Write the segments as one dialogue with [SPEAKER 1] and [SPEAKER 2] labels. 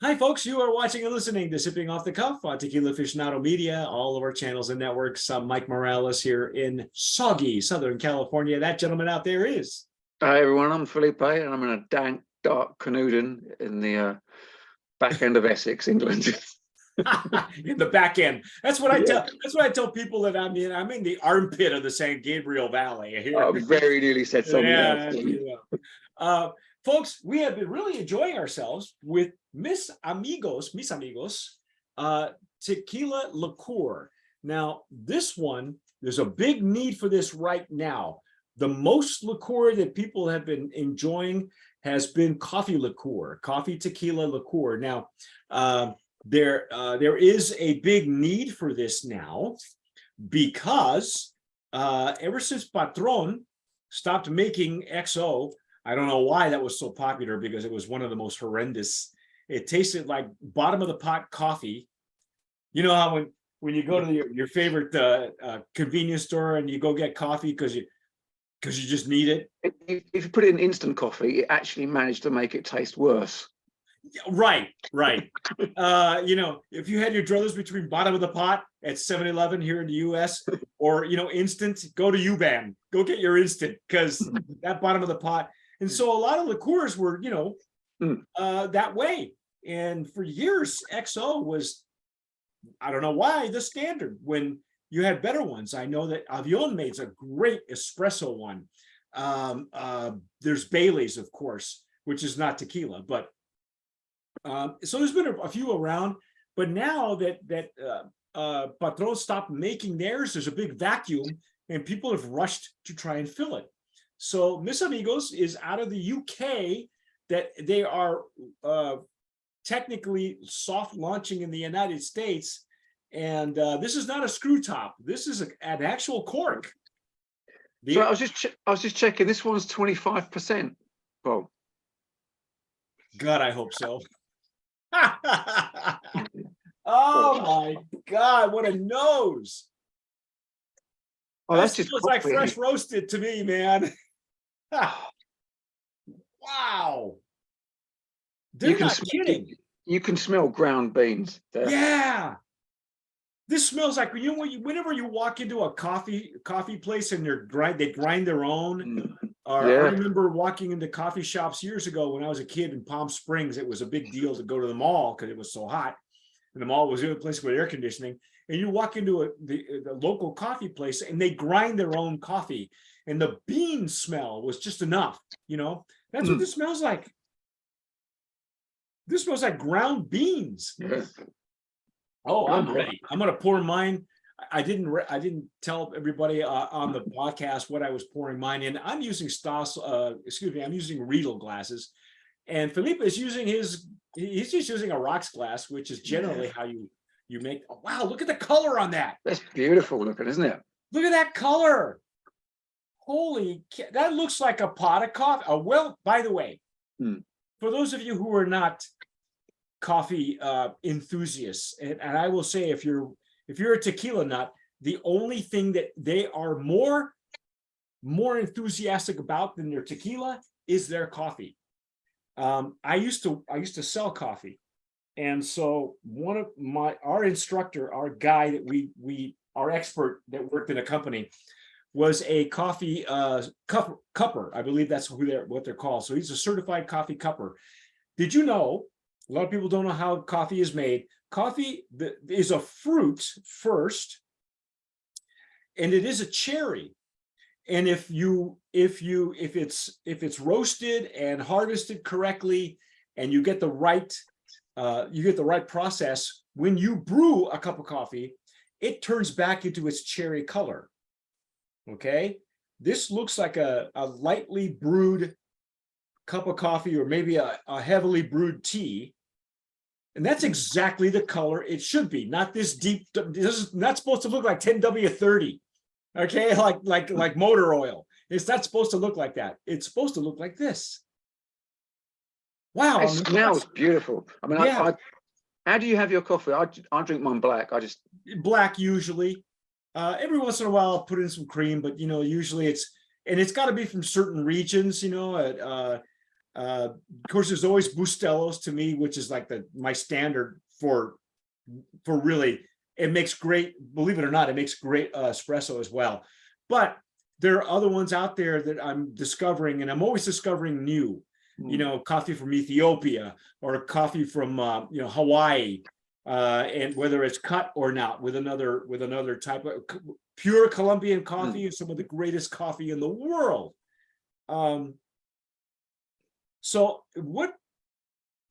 [SPEAKER 1] Hi, folks. You are watching and listening to Sipping Off the Cuff on Tequila Aficionado Media, all of our channels and networks. I'm Mike Morales here in soggy Southern California. That gentleman out there is.
[SPEAKER 2] Hi, everyone. I'm Felipe, and I'm in a dank, dark Canooden in the back end of Essex, England.
[SPEAKER 1] In the back end. That's what I tell.
[SPEAKER 2] Yeah.
[SPEAKER 1] That's what I tell people that I'm in the armpit of the San Gabriel Valley here.
[SPEAKER 2] I very nearly said something else.
[SPEAKER 1] Folks, we have been really enjoying ourselves with Mis Amigos, Tequila Liqueur. Now, this one, there's a big need for this right now. The most liqueur that people have been enjoying has been coffee tequila liqueur. Now, there is a big need for this now because ever since Patron stopped making XO, I don't know why that was so popular, because it was one of the most horrendous. It tasted like bottom of the pot coffee. You know how when you go to your favorite convenience store and you go get coffee because you just need it.
[SPEAKER 2] If you put it in instant coffee, it actually managed to make it taste worse.
[SPEAKER 1] Right. If you had your druthers between bottom of the pot at 7-Eleven here in the US or, instant, go to UBAN, go get your instant, because that bottom of the pot. And so a lot of liqueurs were, that way. And for years, XO was, I don't know why, the standard when you had better ones. I know that Avion makes a great espresso one. There's Bailey's, of course, which is not tequila, but so there's been a few around. But now that Patron stopped making theirs, there's a big vacuum, and people have rushed to try and fill it. So Mis Amigos is out of the UK, that they are technically soft launching in the United States. And this is not a screw top. This is an actual cork.
[SPEAKER 2] So I was just checking. This one's 25%. Bob.
[SPEAKER 1] God, I hope so. Oh my God, what a nose.
[SPEAKER 2] Oh, that's just
[SPEAKER 1] like fresh roasted to me, man. Wow. They're not kidding.
[SPEAKER 2] You can smell ground beans there.
[SPEAKER 1] Yeah. This smells like whenever you walk into a coffee place and they grind their own. I remember walking into coffee shops years ago when I was a kid in Palm Springs. It was a big deal to go to the mall because it was so hot, and the mall was the only place with air conditioning. And you walk into the local coffee place and they grind their own coffee, and the bean smell was just enough. That's what this smells like. This smells like ground beans.
[SPEAKER 2] Yeah.
[SPEAKER 1] Oh, I'm ready. I'm gonna pour mine. I didn't tell everybody on the podcast what I was pouring mine in. I'm using I'm using Riedel glasses, and Felipe is using he's just using a rocks glass, which is generally how you make. Oh, wow, look at the color on that.
[SPEAKER 2] That's beautiful looking, isn't it?
[SPEAKER 1] Look at that color. Holy, that looks like a pot of coffee. Oh, well, by the way, for those of you who are not coffee enthusiasts, and I will say, if you're a tequila nut, the only thing that they are more enthusiastic about than their tequila is their coffee. I used to sell coffee, and so one of our instructor, our guy that our expert that worked in a company, was a coffee cupper. I believe that's what they're called. So he's a certified coffee cupper. Did you know? A lot of people don't know how coffee is made. Coffee is a fruit first, and it is a cherry. And if it's roasted and harvested correctly, and you get the right process, when you brew a cup of coffee, it turns back into its cherry color. Okay, this looks like a lightly brewed cup of coffee, or maybe a heavily brewed tea. And that's exactly the color it should be. Not this deep. This is not supposed to look like 10W30. Okay, like motor oil. It's not supposed to look like that. It's supposed to look like this. Wow,
[SPEAKER 2] it smells beautiful. I mean,
[SPEAKER 1] yeah.
[SPEAKER 2] How do you have your coffee? I drink mine black.
[SPEAKER 1] Black usually. Every once in a while, I'll put in some cream, but usually it's got to be from certain regions. Of course, there's always Bustelos to me, which is like my standard for really. It makes great, believe it or not, it makes great espresso as well. But there are other ones out there that I'm discovering, and I'm always discovering new. You know, coffee from Ethiopia or coffee from Hawaii, and whether it's cut or not, with another type of pure Colombian coffee, is some of the greatest coffee in the world. So what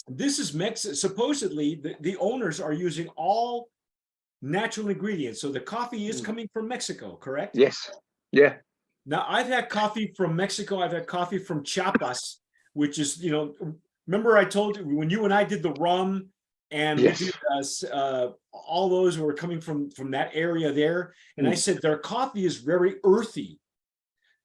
[SPEAKER 1] this is supposedly the owners are using all natural ingredients. So the coffee is coming from Mexico, correct?
[SPEAKER 2] Yes. Yeah.
[SPEAKER 1] Now I've had coffee from Mexico. I've had coffee from Chiapas, which is, remember I told you when you and I did the rum, and
[SPEAKER 2] Yes.
[SPEAKER 1] we did all those were coming from that area there. And I said their coffee is very earthy,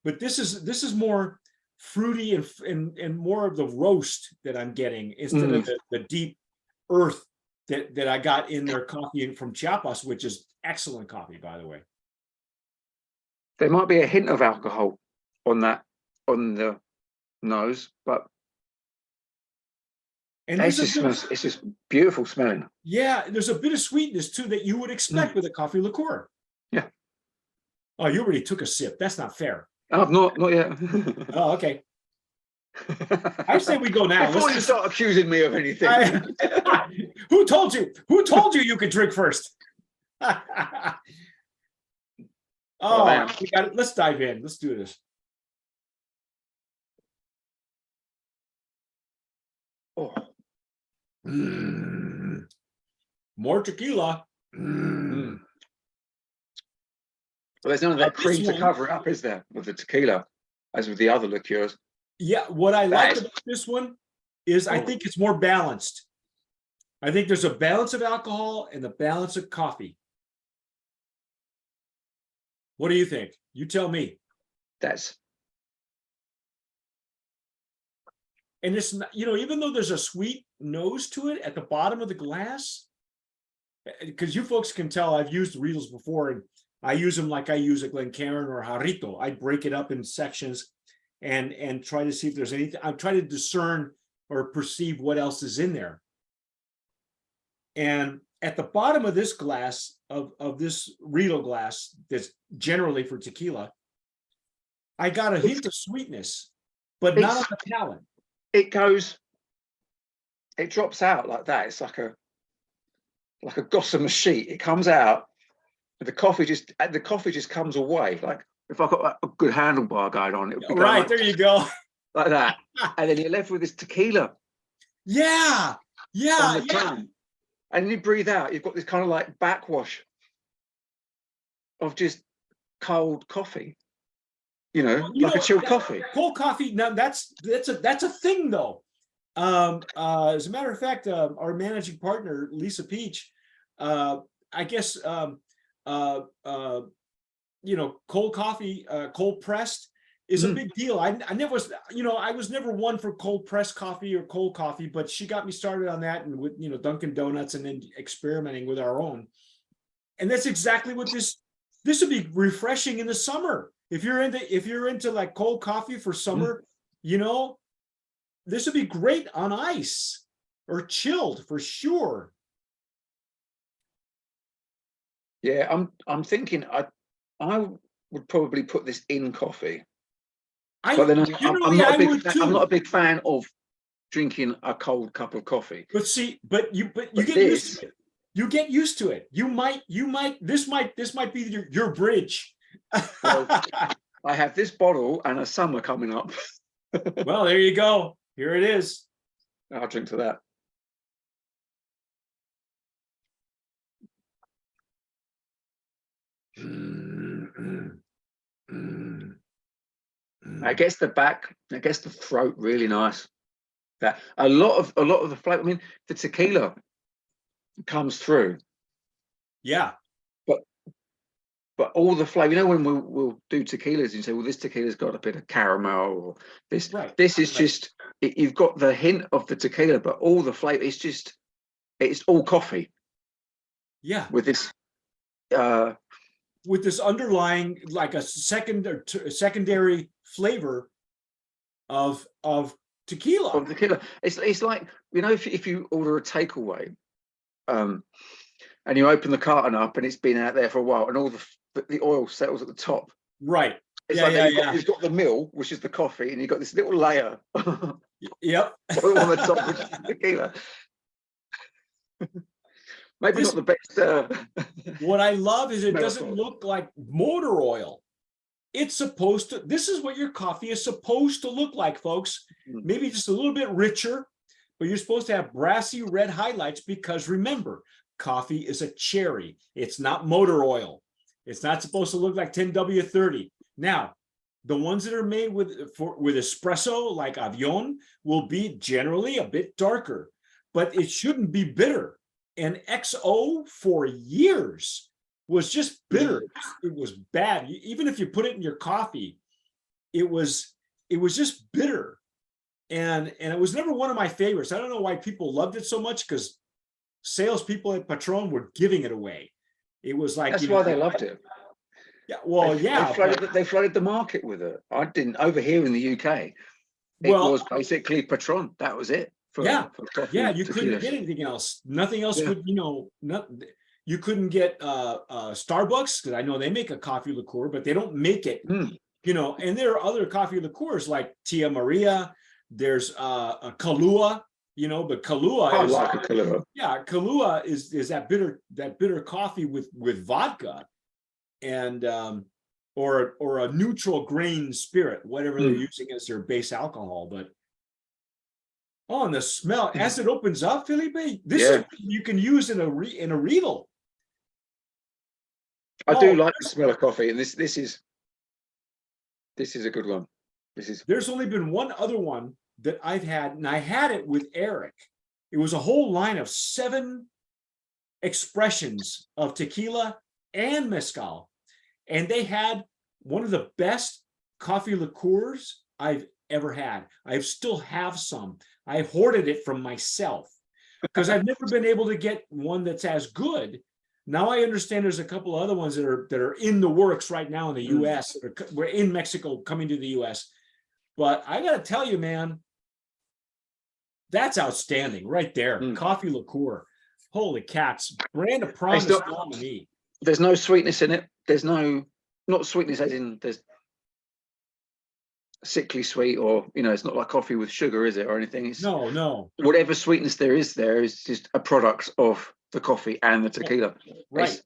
[SPEAKER 1] but this is more fruity and more of the roast that I'm getting instead of the deep earth that I got in their coffee from Chiapas, which is excellent coffee, by the way.
[SPEAKER 2] There might be a hint of alcohol on the nose, but it's just beautiful smelling.
[SPEAKER 1] Yeah, there's a bit of sweetness too that you would expect with a coffee liqueur.
[SPEAKER 2] Yeah.
[SPEAKER 1] Oh, you already took a sip. That's not fair.
[SPEAKER 2] I've not yet.
[SPEAKER 1] Oh, okay. I say we go now.
[SPEAKER 2] Before you start accusing me of anything.
[SPEAKER 1] Who told you? Who told you you could drink first? Oh, we got it. Let's dive in. Let's do this.
[SPEAKER 2] Oh.
[SPEAKER 1] More tequila.
[SPEAKER 2] Well, there's none of that cream to cover it up, is there, with the tequila, as with the other liqueurs?
[SPEAKER 1] Yeah, what I like about this one is I think it's more balanced. I think there's a balance of alcohol and the balance of coffee. What do you think? You tell me. And it's not, even though there's a sweet nose to it at the bottom of the glass, because you folks can tell I've used Riedels before, and I use them like I use a Glencairn or a Jarrito. I break it up in sections and try to see if there's anything. I'm trying to discern or perceive what else is in there. And at the bottom of this glass, of this Riedel glass, that's generally for tequila, I got a hint of sweetness, but not on the palate.
[SPEAKER 2] It drops out like that. It's like a gossamer sheet. It comes out, and the coffee just comes away. Like if I've got a good handlebar going on, it would be
[SPEAKER 1] right there. You go,
[SPEAKER 2] like that, and then you're left with this tequila.
[SPEAKER 1] Yeah.
[SPEAKER 2] On the tongue. And you breathe out, you've got this kind of like backwash of just cold coffee, like a chilled coffee.
[SPEAKER 1] Cold coffee. Now that's a thing though. As a matter of fact, our managing partner, Lisa Peach, I guess, cold coffee, cold pressed is a big deal. I never was, I was never one for cold pressed coffee or cold coffee, but she got me started on that, and with, Dunkin' Donuts, and then experimenting with our own. And that's exactly what this would be refreshing in the summer. If you're into like cold coffee for summer, this would be great on ice or chilled for sure.
[SPEAKER 2] Yeah, I'm thinking I would probably put this in coffee. But then I'm not a big fan of drinking a cold cup of coffee.
[SPEAKER 1] But you get used to it. You get used to it. This might be your bridge.
[SPEAKER 2] Well, I have this bottle and a summer coming up.
[SPEAKER 1] Well, there you go. Here it is.
[SPEAKER 2] I'll drink to that. It gets the throat really nice. That a lot of the flavor. I mean, the tequila comes through.
[SPEAKER 1] Yeah.
[SPEAKER 2] But all the flavor. When we'll do tequilas, and you say, well, this tequila's got a bit of caramel, or this. Right. This is just you've got the hint of the tequila, but all the flavor. It's all coffee.
[SPEAKER 1] Yeah.
[SPEAKER 2] With this.
[SPEAKER 1] With this underlying, like a secondary flavor of tequila.
[SPEAKER 2] Of tequila. It's like, you know, if you order a takeaway, and you open the carton up and it's been out there for a while and all the oil settles at the top.
[SPEAKER 1] Right.
[SPEAKER 2] It's you've got the mill, which is the coffee, and you've got this little layer.
[SPEAKER 1] Yep.
[SPEAKER 2] Oil on the top, which is tequila. Maybe not the best.
[SPEAKER 1] What I love is it doesn't look like motor oil. It's supposed to, this is what your coffee is supposed to look like, folks. Maybe just a little bit richer, but you're supposed to have brassy red highlights because remember, coffee is a cherry. It's not motor oil. It's not supposed to look like 10W30. Now, the ones that are made with espresso, like Avión, will be generally a bit darker, but it shouldn't be bitter. And XO for years was just bitter. It was bad. Even if you put it in your coffee, it was just bitter. And it was never one of my favorites. I don't know why people loved it so much, because salespeople at Patron were giving it away. It was like,
[SPEAKER 2] that's why they loved it.
[SPEAKER 1] Yeah, well,
[SPEAKER 2] they flooded the market with it. I didn't over here in the UK. It was basically Patron. That was it. For coffee,
[SPEAKER 1] you couldn't get anything else. Nothing else would, you couldn't get Starbucks, because I know they make a coffee liqueur, but they don't make it, and there are other coffee liqueurs like Tia Maria. There's a Kahlua, but Kahlua is
[SPEAKER 2] like a Kahlua.
[SPEAKER 1] Yeah, Kahlua is that bitter coffee with vodka and or a neutral grain spirit, whatever they're using as their base alcohol. But and the smell as it opens up, Felipe, this is you can use in a Riedel.
[SPEAKER 2] I do like the smell of coffee, and this is a good one.
[SPEAKER 1] There's only been one other one that I've had, and I had it with Eric. It was a whole line of 7 expressions of tequila and mezcal, and they had one of the best coffee liqueurs I've ever had. I still have some. I hoarded it from myself because I've never been able to get one that's as good. Now I understand there's a couple other ones that are in the works right now in the U.S. We're in Mexico, coming to the U.S. But I got to tell you, man, that's outstanding right there. Coffee liqueur. Holy cats. Brand of promise nominee.
[SPEAKER 2] There's no sweetness in it. There's not sweetness as in there's sickly sweet, or it's not like coffee with sugar, is it, or anything? It's,
[SPEAKER 1] no.
[SPEAKER 2] Whatever sweetness there is just a product of the coffee and the tequila.
[SPEAKER 1] Right.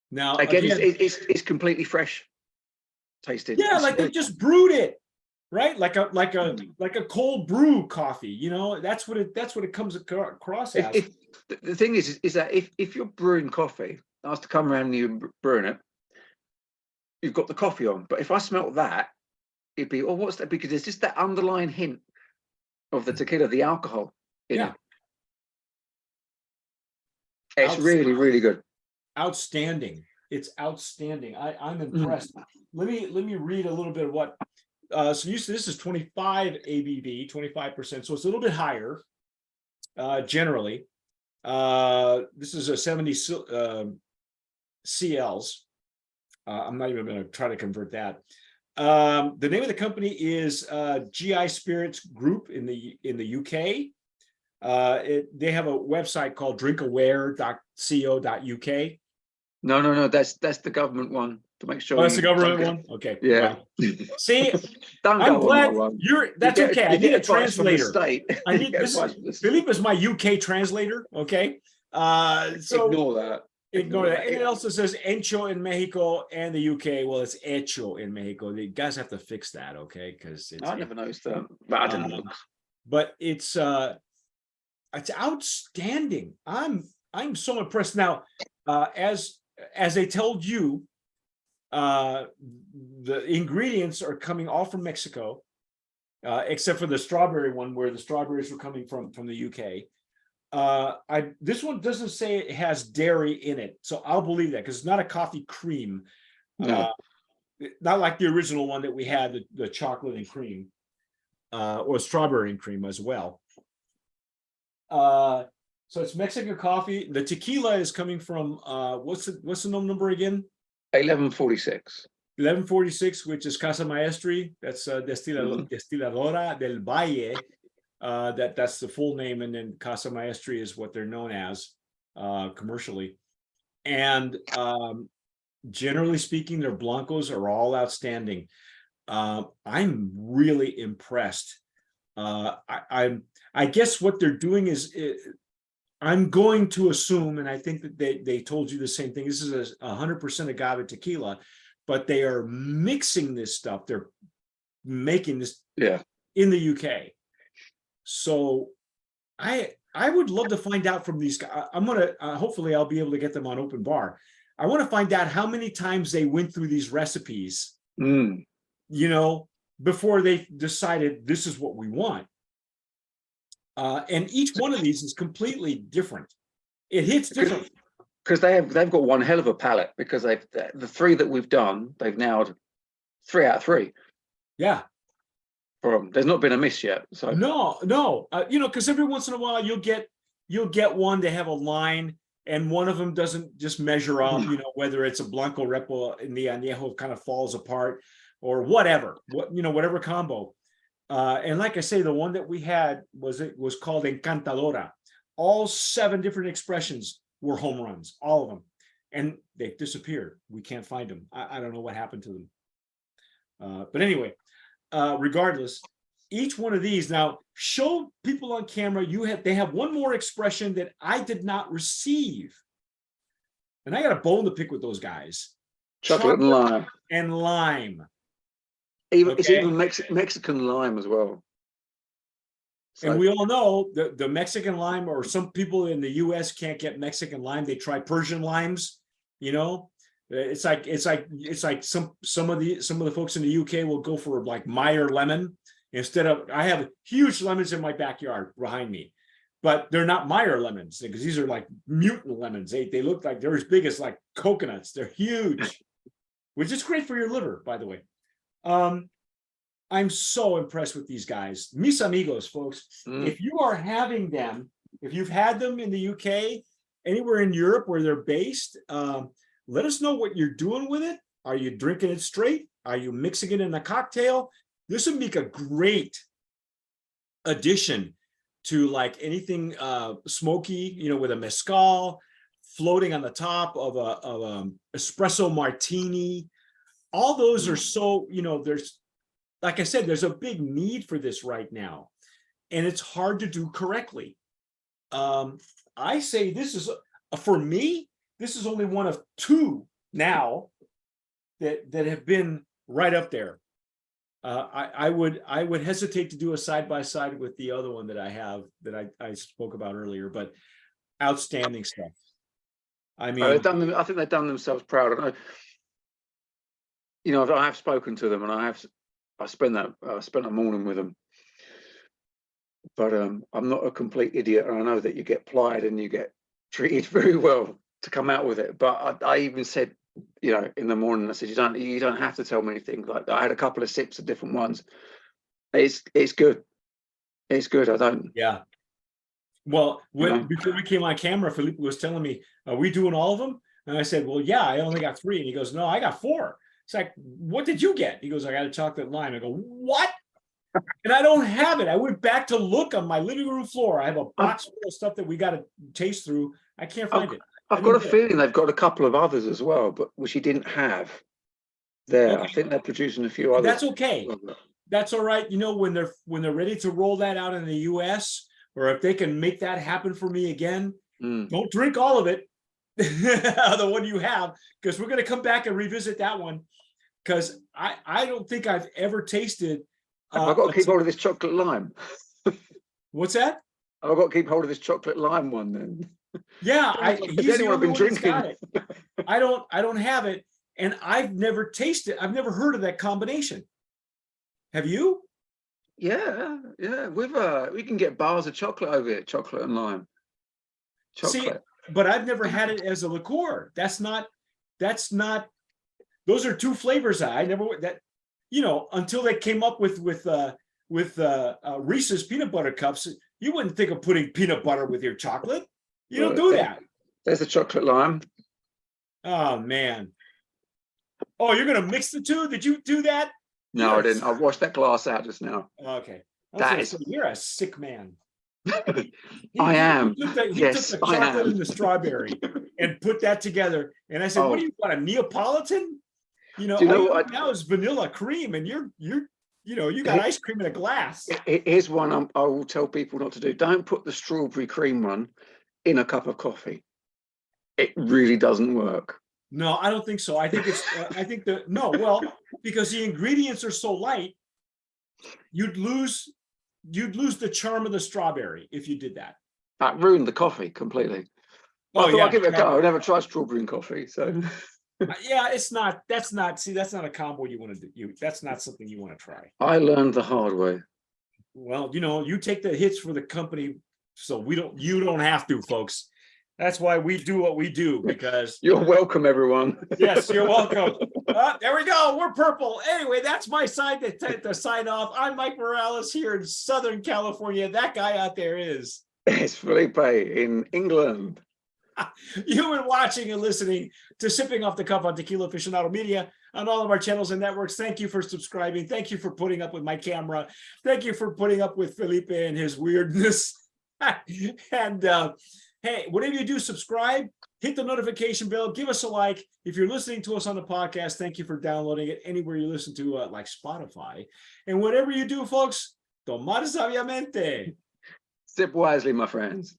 [SPEAKER 1] Now
[SPEAKER 2] again, it's completely fresh tasted.
[SPEAKER 1] Yeah, like they just brewed it, right? Like a cold brew coffee. That's what it comes across as.
[SPEAKER 2] The thing is that if you're brewing coffee, I was to come around and you're brewing it, you've got the coffee on. But if I smelt that, it'd be, what's that? Because there's just that underlying hint of the tequila, the alcohol in it. It's really, really good.
[SPEAKER 1] Outstanding. It's outstanding. I'm impressed. Let me read a little bit of what. So this is 25 ABV, 25%. So it's a little bit higher, generally. This is a 70 CLs. I'm not even going to try to convert that. The name of the company is GI Spirits Group in the UK. They have a website called drinkaware.co.uk.
[SPEAKER 2] No, that's the government one, to make sure.
[SPEAKER 1] Oh, that's the government one? Okay.
[SPEAKER 2] Yeah.
[SPEAKER 1] Well, see, I'm glad that's okay. I need a translator. I need this. Philippe is my UK translator. Okay. So
[SPEAKER 2] ignore that.
[SPEAKER 1] Ignore that. And it also says Hecho in Mexico and the UK. Well, it's Hecho in Mexico. The guys have to fix that, okay? Because
[SPEAKER 2] I never noticed that. But I didn't know.
[SPEAKER 1] But it's outstanding. I'm so impressed. Now, as I told you, the ingredients are coming all from Mexico, except for the strawberry one, where the strawberries were coming from the UK. This one doesn't say it has dairy in it, so I'll believe that because it's not a coffee cream.
[SPEAKER 2] No.
[SPEAKER 1] Not like the original one that we had, the chocolate and cream, or strawberry and cream as well. So it's Mexican coffee. The tequila is coming from what's the number again?
[SPEAKER 2] 1146.
[SPEAKER 1] 1146, which is Casa Maestri. That's Destiladora del Valle. That's the full name, and then Casa Maestri is what they're known as commercially. And generally speaking, their blancos are all outstanding. I'm really impressed. I guess what they're doing is, I'm going to assume, and I think that they told you the same thing. This is a 100% agave tequila, but they are mixing this stuff. They're making this in the UK. So I would love to find out from these guys. I'm gonna hopefully I'll be able to get them on Open Bar. I want to find out how many times they went through these recipes, you know, before they decided this is what we want. And each one of these is completely different. It hits different.
[SPEAKER 2] Because they've got one hell of a palette, because the 3 that we've done, they've nailed 3 out of 3.
[SPEAKER 1] Yeah.
[SPEAKER 2] There's not been a miss yet. So
[SPEAKER 1] no, you know, because every once in a while you'll get one to have a line, and one of them doesn't just measure up. You know, whether it's a Blanco Repo and the Añejo kind of falls apart, or whatever. Whatever combo. And like I say, the one that we had was called Encantadora. All 7 different expressions were home runs, all of them, and they disappeared. We can't find them. I don't know what happened to them. But anyway, regardless, each one of these, now show people on camera. They have one more expression that I did not receive, and I got a bone to pick with those guys.
[SPEAKER 2] Chocolate and lime.
[SPEAKER 1] And lime.
[SPEAKER 2] It's even Mexican lime as well. So.
[SPEAKER 1] And we all know the Mexican lime, or some people in the US can't get Mexican lime. They try Persian limes, you know. It's like some of the folks in the UK will go for like Meyer lemon instead of. I have huge lemons in my backyard behind me, but they're not Meyer lemons, because these are like mutant lemons. They look like they're as big as like coconuts. They're huge, which is great for your liver, by the way. I'm so impressed with these guys. Mis Amigos, folks. If you are having them, if you've had them in the UK, anywhere in Europe where they're based, let us know what you're doing with it. Are you drinking it straight? Are you mixing it in a cocktail? This would make a great addition to like anything smoky, you know, with a mezcal floating on the top of a espresso martini. All those are so, you know, like I said, there's a big need for this right now, and it's hard to do correctly. I say this is, for me, this is only one of 2 now that have been right up there. I would hesitate to do a side-by-side with the other one that I have that I spoke about earlier, but outstanding stuff. I mean,
[SPEAKER 2] I think they've done themselves proud. You know, I have spoken to them, and I spent a morning with them. But I'm not a complete idiot, and I know that you get plied and you get treated very well to come out with it. But I even said, you know, in the morning, I said, you don't have to tell me anything like that. I had a couple of sips of different ones. It's good. It's good. I don't.
[SPEAKER 1] Yeah. Well, before we came on camera, Felipe was telling me, "Are we doing all of them?" And I said, "Well, yeah, I only got 3." And he goes, "No, I got 4." It's like, "What did you get?" He goes, "I got a chocolate lime." I go, "What?" And I don't have it. I went back to look on my living room floor. I have a box full of stuff that we got to taste through. I can't find it.
[SPEAKER 2] I've got a feeling they've got a couple of others as well, but which he didn't have there. Okay. I think they're producing a few others.
[SPEAKER 1] That's okay. That's all right. You know, when they're ready to roll that out in the US, or if they can make that happen for me again, don't drink all of it, the one you have, because we're going to come back and revisit that one. Because I don't think I've ever tasted.
[SPEAKER 2] I've got to keep hold of this chocolate lime.
[SPEAKER 1] What's that?
[SPEAKER 2] I've got to keep hold of this chocolate lime one then.
[SPEAKER 1] Yeah,
[SPEAKER 2] he's the one been drinking.
[SPEAKER 1] I don't have it, and I've never tasted. I've never heard of that combination. Have you?
[SPEAKER 2] Yeah. We can get bars of chocolate over here, chocolate and lime. Chocolate.
[SPEAKER 1] See, but I've never had it as a liqueur. That's not. Those are 2 flavors. I never that. You know, until they came up with Reese's peanut butter cups, you wouldn't think of putting peanut butter with your chocolate. You don't do that.
[SPEAKER 2] There's the chocolate lime.
[SPEAKER 1] Oh man. Oh, you're gonna mix the two? Did you do that?
[SPEAKER 2] No, I didn't. I washed that glass out just now.
[SPEAKER 1] Okay. You're a sick man.
[SPEAKER 2] I am.
[SPEAKER 1] He took the chocolate and the strawberry and put that together. And I said, "What do you want? A Neapolitan? Now is vanilla cream, and you got ice cream in a glass."
[SPEAKER 2] Here's one I will tell people not to do. Don't put the strawberry cream one in a cup of coffee. It really doesn't work.
[SPEAKER 1] No, I don't think so. I think because the ingredients are so light, you'd lose the charm of the strawberry if you did that.
[SPEAKER 2] That ruined the coffee completely. I'll give it a go. I've never tried strawberry in coffee, so.
[SPEAKER 1] Yeah, that's not a combo you want to do. That's not something you want to try.
[SPEAKER 2] I learned the hard way.
[SPEAKER 1] Well, you take the hits for the company, so you don't have to, folks. That's why we do what we do, because
[SPEAKER 2] you're welcome, everyone.
[SPEAKER 1] Yes, you're welcome. There we go. We're purple. Anyway, that's my side to sign off. I'm Mike Morales here in Southern California. That guy out there is.
[SPEAKER 2] It's Felipe in England.
[SPEAKER 1] You've been watching and listening to Sipping Off the Cup on Tequila Aficionado Media on all of our channels and networks. Thank you for subscribing. Thank you for putting up with my camera. Thank you for putting up with Felipe and his weirdness. And hey, whatever you do, subscribe, hit the notification bell, give us a like. If you're listening to us on the podcast, thank you for downloading it anywhere you listen to, like Spotify. And whatever you do, folks, tomar sabiamente.
[SPEAKER 2] Sip wisely, my friends.